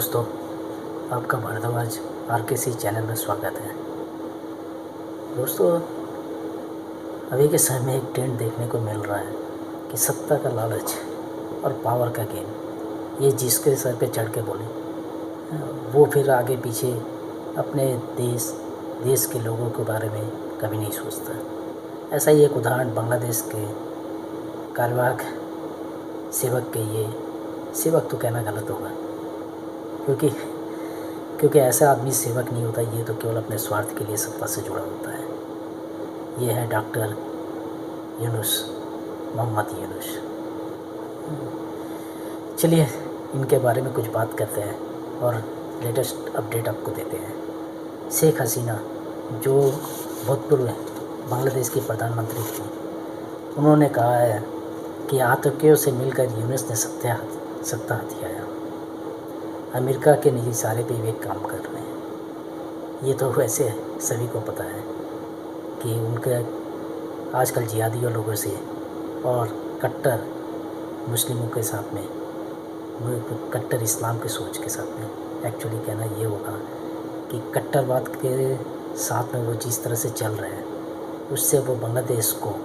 दोस्तों, आपका Bhardwaj RKC channel में स्वागत है। दोस्तों, अभी के समय में एक ट्रेंड देखने को मिल रहा है कि सत्ता का लालच और पावर का गेम, ये जिसके सर पे चढ़ के बोले वो फिर आगे पीछे अपने देश के लोगों के बारे में कभी नहीं सोचता। ऐसा ही एक उदाहरण बांग्लादेश के कार्यवाहक सेवक के, ये सेवक तो कहना गलत होगा क्योंकि ऐसा आदमी सेवक नहीं होता, ये तो केवल अपने स्वार्थ के लिए सत्ता से जुड़ा होता है। ये है डॉक्टर यूनुस, मोहम्मद यूनुस। चलिए इनके बारे में कुछ बात करते हैं और लेटेस्ट अपडेट आपको देते हैं। शेख हसीना, जो भूतपूर्व बांग्लादेश की प्रधानमंत्री थी, उन्होंने कहा है कि आतंकियों से मिलकर यूनुस ने सत्ता हथियाया। अमेरिका के निजी इशारे पे वे काम कर रहे हैं। ये तो वैसे सभी को पता है कि उनके आजकल जिहादियों लोगों से और कट्टर मुस्लिमों के साथ में, कट्टर इस्लाम के सोच के साथ में, एक्चुअली कहना ये होगा कि कट्टरवाद के साथ में वो जिस तरह से चल रहे हैं, उससे वो बांग्लादेश को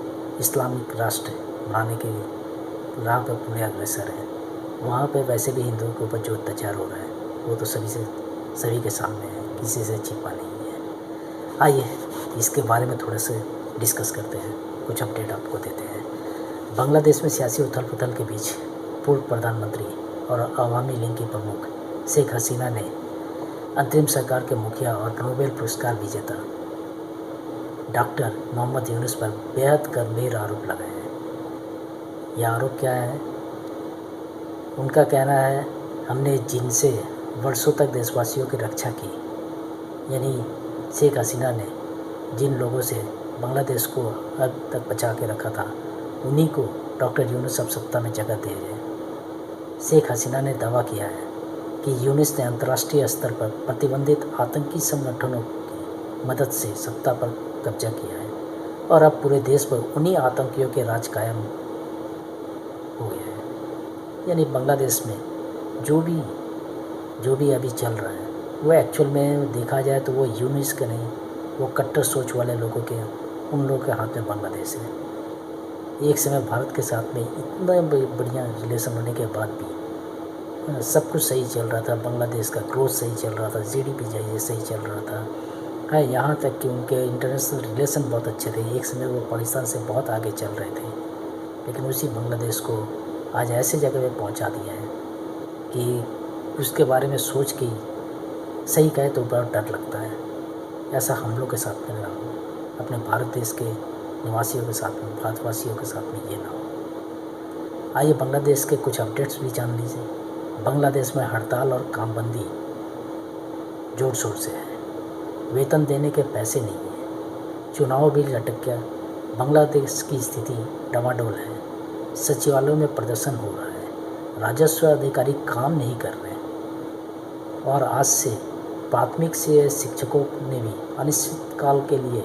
इस्लामिक राष्ट्र बनाने के राह पर पूरे अग्रसर है। वहाँ पे वैसे भी हिंदुओं के ऊपर जो अत्याचार हो रहा है वो तो सभी के सामने है, किसी से छिपा नहीं है। आइए इसके बारे में थोड़ा सा डिस्कस करते हैं, कुछ अपडेट आपको देते हैं। बांग्लादेश में सियासी उथल पुथल के बीच पूर्व प्रधानमंत्री और अवामी लीग की प्रमुख शेख हसीना ने अंतरिम सरकार के मुखिया और नोबेल पुरस्कार विजेता डॉक्टर मोहम्मद यूनुस पर बेहद गंभीर आरोप लगाए हैं। यह आरोप क्या है? उनका कहना है, हमने जिनसे वर्षों तक देशवासियों की रक्षा की, यानी शेख हसीना ने जिन लोगों से बांग्लादेश को अब तक बचा के रखा था, उन्हीं को डॉक्टर यूनुस अब सत्ता में जगह दे रहे हैं। शेख हसीना ने दावा किया है कि यूनुस ने अंतर्राष्ट्रीय स्तर पर प्रतिबंधित आतंकी संगठनों की मदद से सत्ता पर कब्जा किया है और अब पूरे देश पर उन्हीं आतंकियों के राज कायम हो गया है। यानी बांग्लादेश में जो भी अभी चल रहा है वो एक्चुअल में देखा जाए तो वो यूनुस के नहीं, वो कट्टर सोच वाले लोगों के, उन लोगों के हाथ में बांग्लादेश है। एक समय भारत के साथ में इतना बढ़िया रिलेशन होने के बाद भी सब कुछ सही चल रहा था, बांग्लादेश का ग्रोथ सही चल रहा था, GDP सही चल रहा था, है यहाँ तक कि उनके इंटरनेशनल रिलेशन बहुत अच्छे थे। एक समय वो पाकिस्तान से बहुत आगे चल रहे थे, लेकिन उसी बांग्लादेश को आज ऐसे जगह पे पहुंचा दिया है कि उसके बारे में सोच के सही कहे तो बड़ा डर लगता है। ऐसा हम लोग के साथ में ना हो, अपने भारत देश के निवासियों के साथ में, भारतवासियों के साथ में ये ना हो। आइए बांग्लादेश के कुछ अपडेट्स भी जान लीजिए। बांग्लादेश में हड़ताल और कामबंदी जोर शोर से है। वेतन देने के पैसे नहीं है। चुनाव भी लटक गया। बांग्लादेश की स्थिति डमाडोल है। सचिवालयों में प्रदर्शन हो रहा है। राजस्व अधिकारी काम नहीं कर रहे हैं और आज से प्राथमिक से शिक्षकों ने भी अनिश्चितकाल के लिए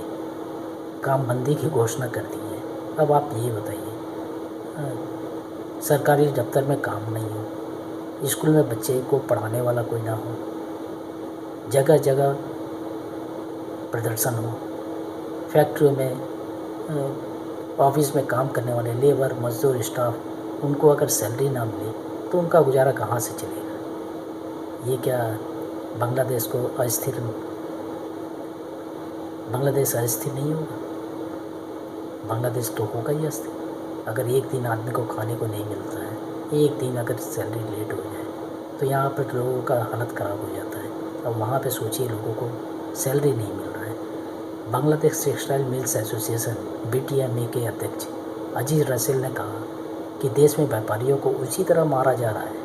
काम बंदी की घोषणा कर दी है। अब आप ये बताइए, सरकारी दफ्तर में काम नहीं हो, स्कूल में बच्चे को पढ़ाने वाला कोई ना हो, जगह जगह प्रदर्शन हो, फैक्ट्रियों में, ऑफिस में काम करने वाले लेबर, मजदूर, स्टाफ, उनको अगर सैलरी ना मिले तो उनका गुजारा कहाँ से चलेगा? ये क्या बांग्लादेश अस्थिर नहीं होगा? बांग्लादेश तो होगा ही अस्थिर। अगर एक दिन आदमी को खाने को नहीं मिलता है, एक दिन अगर सैलरी लेट हो जाए तो यहाँ पर लोगों का हालत ख़राब हो जाता है। अब वहाँ पे सोचिए, लोगों को सैलरी नहीं मिल रहा है। Bangladesh textile mills association BTMA के अध्यक्ष अजीज रसेल ने कहा कि देश में व्यापारियों को उसी तरह मारा जा रहा है।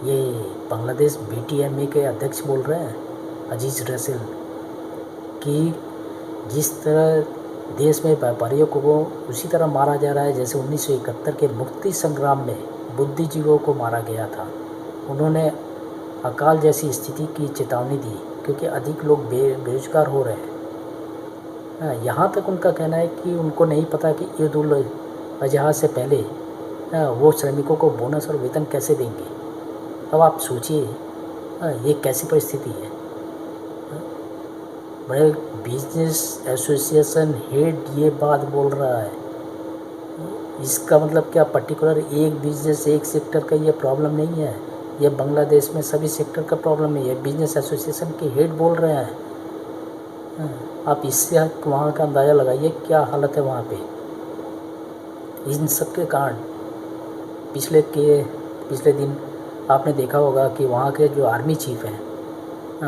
ये बांग्लादेश BTMA के अध्यक्ष बोल रहे हैं, अजीज रसेल, कि जिस तरह देश में व्यापारियों को वो उसी तरह मारा जा रहा है जैसे 1971 के मुक्ति संग्राम में बुद्धिजीवियों को मारा गया था। उन्होंने अकाल जैसी स्थिति की चेतावनी दी क्योंकि अधिक लोग बेरोजगार हो रहे हैं। यहाँ तक उनका कहना है कि उनको नहीं पता कि ईद उल अजहा से पहले वो श्रमिकों को बोनस और वेतन कैसे देंगे। अब आप सोचिए ये कैसी परिस्थिति है? बड़े बिजनेस एसोसिएशन हेड ये बात बोल रहा है। इसका मतलब क्या पर्टिकुलर एक बिजनेस एक सेक्टर का ये प्रॉब्लम नहीं है, ये बांग्लादेश में सभी सेक्टर का प्रॉब्लम है। ये बिजनेस एसोसिएशन के हेड बोल रहे हैं। आप इससे वहाँ का अंदाज़ा लगाइए क्या हालत है वहाँ पे। इन सब के कारण पिछले दिन आपने देखा होगा कि वहाँ के जो आर्मी चीफ हैं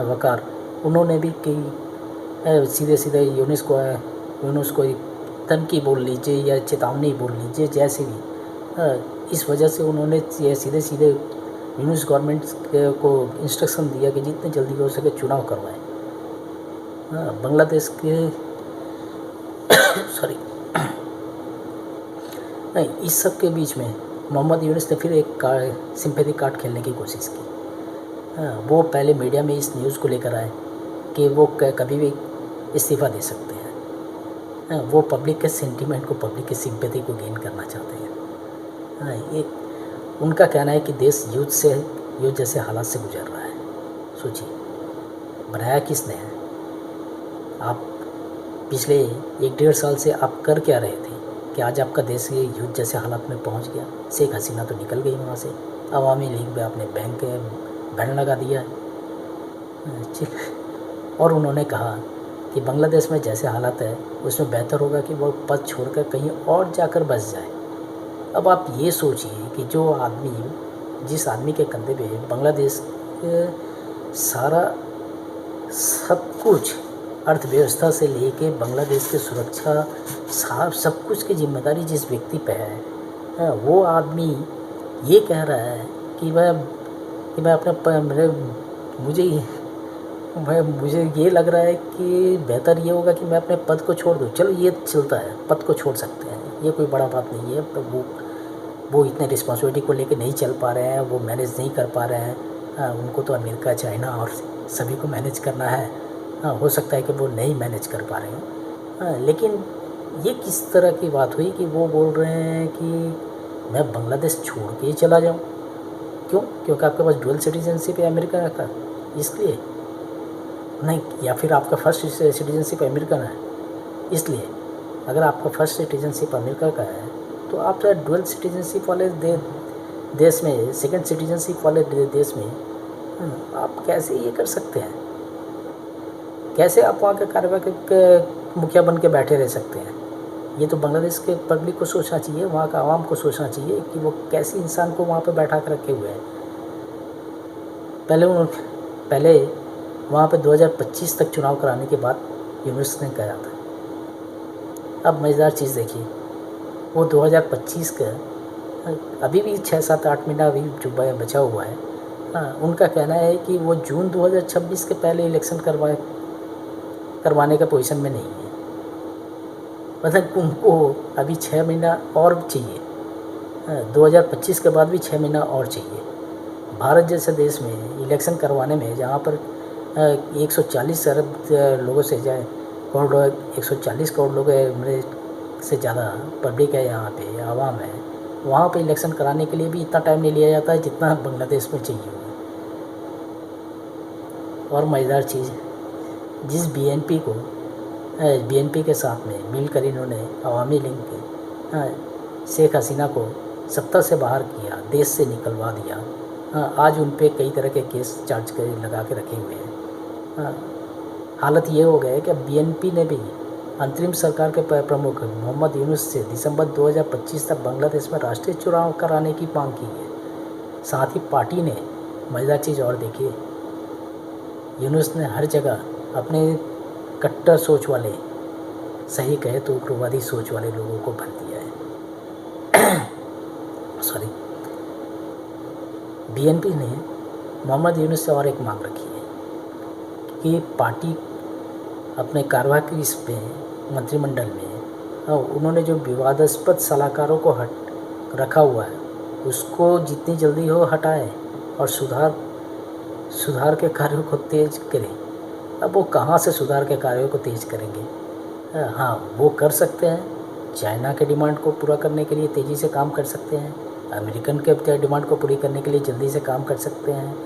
वकार, उन्होंने भी कई सीधे यूनुस को धमकी बोल लीजिए या चेतावनी बोल लीजिए, जैसे भी इस वजह से उन्होंने सीधे यूनुस गवर्नमेंट को इंस्ट्रक्शन दिया कि जितने जल्दी हो सके चुनाव करवाएं। बांग्लादेश के सॉरी नहीं, इस सब के बीच में मोहम्मद यूनुस ने फिर एक सिंपैथी कार्ड खेलने की कोशिश की। वो पहले मीडिया में इस न्यूज़ को लेकर आए कि वो कभी भी इस्तीफ़ा दे सकते हैं। वो पब्लिक के सेंटीमेंट को, पब्लिक की सिंपैथी को गेन करना चाहते हैं। एक उनका कहना है कि देश युद्ध जैसे हालात से गुजर रहा है। सोचिए, बनाया किसने है? आप पिछले 1-1.5 साल से आप कर क्या रहे थे कि आज आपका देश ये युद्ध जैसे हालात में पहुंच गया? शेख हसीना तो निकल गई वहाँ से, अवामी लीग में आपने बैन लगा दिया है। और उन्होंने कहा कि बांग्लादेश में जैसे हालात है उसमें बेहतर होगा कि वो पद छोड़कर कहीं और जाकर बस जाए। अब आप ये सोचिए कि जिस आदमी के कंधे पे बांग्लादेश सारा सब कुछ, अर्थव्यवस्था से लेके बांग्लादेश की सुरक्षा, सब कुछ की जिम्मेदारी जिस व्यक्ति पे है, वो आदमी ये कह रहा है कि मैं अपने मुझे ये लग रहा है कि बेहतर ये होगा कि मैं अपने पद को छोड़ दूँ। चलो ये चलता है, पद को छोड़ सकते हैं, ये कोई बड़ा बात नहीं है। तो वो इतने रिस्पॉन्सिबिलिटी को लेके नहीं चल पा रहे हैं, वो मैनेज नहीं कर पा रहे हैं। उनको तो अमेरिका, चाइना और सभी को मैनेज करना है। हो सकता है कि वो नहीं मैनेज कर पा रहे हैं। लेकिन ये किस तरह की बात हुई कि वो बोल रहे हैं कि मैं बांग्लादेश छोड़ के ही चला जाऊँ? क्यों? क्योंकि आपके पास डुअल सिटीजनशिप है अमेरिका का, इसलिए नहीं, या फिर आपका फर्स्ट सिटीजनशिप अमेरिकन है इसलिए? अगर आपका फर्स्ट सिटीजनशिप अमेरिका का है तो आप डुअल सिटीजनशिप वाले देश में, सेकंड सिटीजनशिप वाले देश में आप कैसे ये कर सकते हैं? कैसे आप वहाँ के कार्यवाहक मुखिया बन के बैठे रह सकते हैं? ये तो बांग्लादेश के पब्लिक को सोचना चाहिए, वहाँ का आवाम को सोचना चाहिए कि वो कैसे इंसान को वहाँ पे बैठा कर रखे हुए हैं। पहले वहाँ पे 2025 तक चुनाव कराने के बाद यूनुस ने कहा था। अब मज़ेदार चीज़ देखिए, वो 2025 का अभी भी 6-7-8 महीना अभी जो बचा हुआ है, उनका कहना है कि वो जून 2026 के पहले इलेक्शन करवाने का पोजीशन में नहीं है। मतलब उनको अभी 6 महीना और चाहिए, 2025 के बाद भी 6 महीना और चाहिए। भारत जैसे देश में इलेक्शन करवाने में, जहाँ पर 140 अरब लोगों से करोड़ 140 करोड़ लोग से ज़्यादा पब्लिक है, यहाँ पे आवाम है, वहाँ पे इलेक्शन कराने के लिए भी इतना टाइम नहीं लिया जाता है जितना बांग्लादेश में चाहिए। और मज़ेदार चीज़, जिस बीएनपी के साथ में मिलकर इन्होंने अवामी लीग के शेख हसीना को सत्ता से बाहर किया, देश से निकलवा दिया, आज उन पे कई तरह के केस चार्ज कर लगा के रखे हुए हैं। हालत ये हो गई है कि बीएनपी ने भी अंतरिम सरकार के प्रमुख मोहम्मद यूनुस से दिसंबर 2025 तक बांग्लादेश में राष्ट्रीय चुनाव कराने की मांग की है। साथ ही पार्टी ने, मज़ेदार चीज़ और देखिए, यूनुस ने हर जगह अपने कट्टर सोच वाले, सही कहे तो उग्रवादी सोच वाले लोगों को भर दिया है। सॉरी, बीएनपी ने मोहम्मद यूनुस से और एक मांग रखी है कि पार्टी अपने कार्यवाहक इस पे मंत्रिमंडल में उन्होंने जो विवादास्पद सलाहकारों को रखा हुआ है उसको जितनी जल्दी हो हटाएं और सुधार के कार्यों को तेज करें। अब वो कहाँ से सुधार के कार्यों को तेज करेंगे? हाँ, वो कर सकते हैं, चाइना के डिमांड को पूरा करने के लिए तेज़ी से काम कर सकते हैं, अमेरिकन के डिमांड को पूरी करने के लिए जल्दी से काम कर सकते हैं,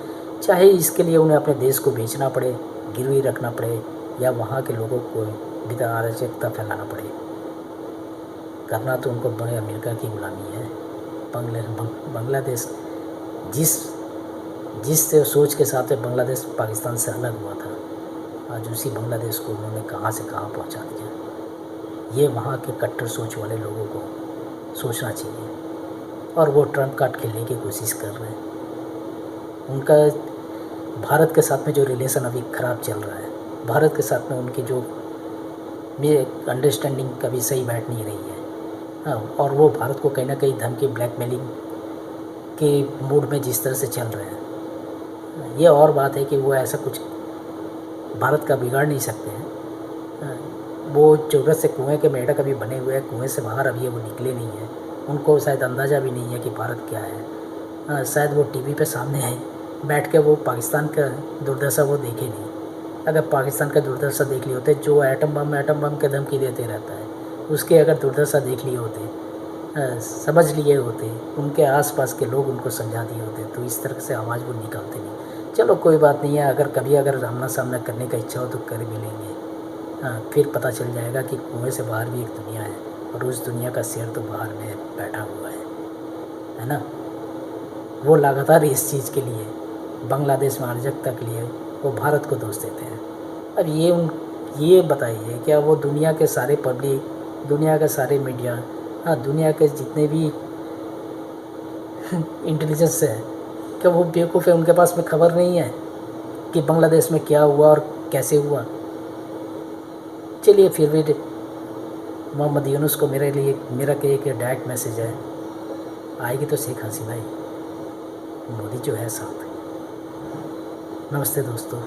चाहे इसके लिए उन्हें अपने देश को बेचना पड़े, गिरवी रखना पड़े, या वहाँ के लोगों को बिना अराजकता फैलाना पड़े। करना तो उनको अमेरिका की गुलामी है। बांग्लादेश जिस जिस सोच के साथ बांग्लादेश पाकिस्तान से अलग हुआ था, आज उसी बांग्लादेश को उन्होंने कहाँ से कहाँ पहुँचा दिया। ये वहाँ के कट्टर सोच वाले लोगों को सोचना चाहिए। और वो ट्रम्प कार्ड खेलने की कोशिश कर रहे हैं। उनका भारत के साथ में जो रिलेशन अभी ख़राब चल रहा है, भारत के साथ में उनकी जो अंडरस्टैंडिंग कभी सही बैठ नहीं रही है। हाँ, और वो भारत को कहीं ना कहीं धमकी, ब्लैकमेलिंग के मूड में जिस तरह से चल रहे हैं, ये और बात है कि वो ऐसा कुछ भारत का बिगाड़ नहीं सकते हैं। वो ज़रूरत से कुएं के मेढक अभी बने हुए हैं, कुएं से बाहर अभी वो निकले नहीं हैं। उनको शायद अंदाज़ा भी नहीं है कि भारत क्या है। शायद वो टीवी पे सामने है बैठ के वो पाकिस्तान का दुर्दशा वो देखे नहीं। अगर पाकिस्तान का दुर्दशा देख लिए होते, जो एटम बम के धमकी देते रहता है, उसके अगर दुर्दशा देख लिए होते, समझ लिए होते, उनके आसपास के लोग उनको समझा दिए होते, तो इस तरह से आवाज़ वो निकालते नहीं। चलो कोई बात नहीं है, अगर आमना सामना करने का इच्छा हो तो कर भी लेंगे। फिर पता चल जाएगा कि कुएं से बाहर भी एक दुनिया है, और उस दुनिया का शेर तो बाहर में बैठा हुआ है ना। वो लगातार इस चीज़ के लिए, बांग्लादेश में अराजकता के लिए वो भारत को दोष देते हैं। अब ये बताइए, क्या वो दुनिया के सारे पब्लिक, दुनिया के सारे मीडिया, दुनिया के जितने भी इंटेलिजेंस है, क्या वो बेवकूफ़ है? उनके पास में खबर नहीं है कि बांग्लादेश में क्या हुआ और कैसे हुआ? चलिए फिर भी मोहम्मद यूनुस को मेरा एक डायरेक्ट मैसेज है, आएगी तो शेख हसीना ही, मोदी जो है साथ। नमस्ते दोस्तों।